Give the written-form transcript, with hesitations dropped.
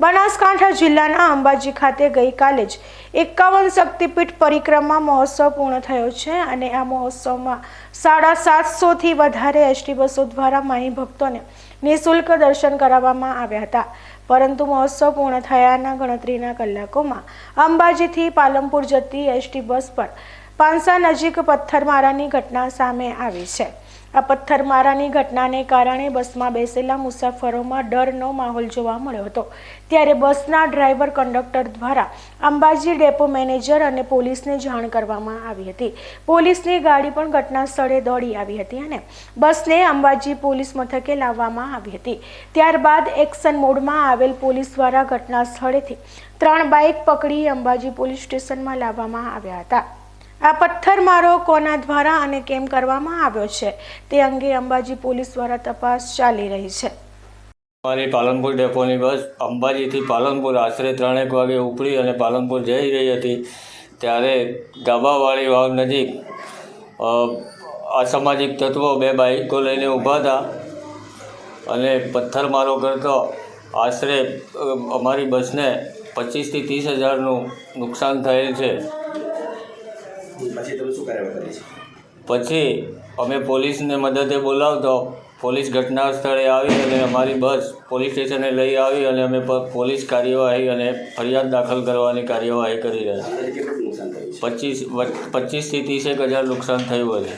બનાસકાંઠા જિલ્લાના અંબાજી ખાતે ગઈકાલે જ 51 શક્તિપીઠ પરિક્રમા મહોત્સવ પૂર્ણ થયો છે અને આ મહોત્સવમાં 750થી વધારે એસટી બસો દ્વારા માઈ ભક્તોને નિઃશુલ્ક દર્શન કરાવવામાં આવ્યા હતા। પરંતુ મહોત્સવ પૂર્ણ થયાના ગણતરીના કલાકોમાં અંબાજીથી પાલનપુર જતી એસટી બસ પર પાંસા નજીક પથ્થરમારાની ઘટના સામે આવી છે। આ પથ્થરમારાની ઘટનાને કારણે બસમાં બેસેલા મુસાફરોમાં ડરનો માહોલ જોવા મળ્યો હતો। ત્યારે બસના ડ્રાઈવર કંડક્ટર દ્વારા અંબાજી ડેપો મેનેજર અને પોલીસને જાણ કરવામાં આવી હતી। પોલીસની ગાડી પણ ઘટના સ્થળે દોડી આવી હતી અને બસને અંબાજી પોલીસ મથકે લાવવામાં આવી હતી। ત્યારબાદ એક્શન મોડમાં આવેલ પોલીસ દ્વારા ઘટના સ્થળેથી 3 બાઇક પકડી અંબાજી પોલીસ સ્ટેશનમાં લાવવામાં આવ્યા હતા। આ પથ્થરમારો કોના દ્વારા અને કેમ કરવામાં આવ્યો છે તે અંગે અંબાજી પોલીસ દ્વારા તપાસ ચાલી રહી છે। અમારી પાલનપુર ડેપોની બસ અંબાજીથી પાલનપુર આશરે 3 વાગે ઉપડી અને પાલનપુર જઈ રહી હતી ત્યારે ગાબાવાળી વાવ નજીક અસામાજિક તત્વો 2 બાઇકો લઈને ઊભા હતા અને પથ્થરમારો કરતો આશરે અમારી બસને 25 થી 30 હજારનું નુકસાન થયેલ છે। પછી અમે પોલીસને મદદે બોલાવતો પોલીસ ઘટના સ્થળે આવી અને અમારી બસ પોલીસ સ્ટેશને લઈ આવી અને અમે પોલીસ કાર્યવાહી અને ફરિયાદ દાખલ કરવાની કાર્યવાહી કરી રહ્યા છીએ। 25 થી 30 હજાર નુકસાન થયું છે।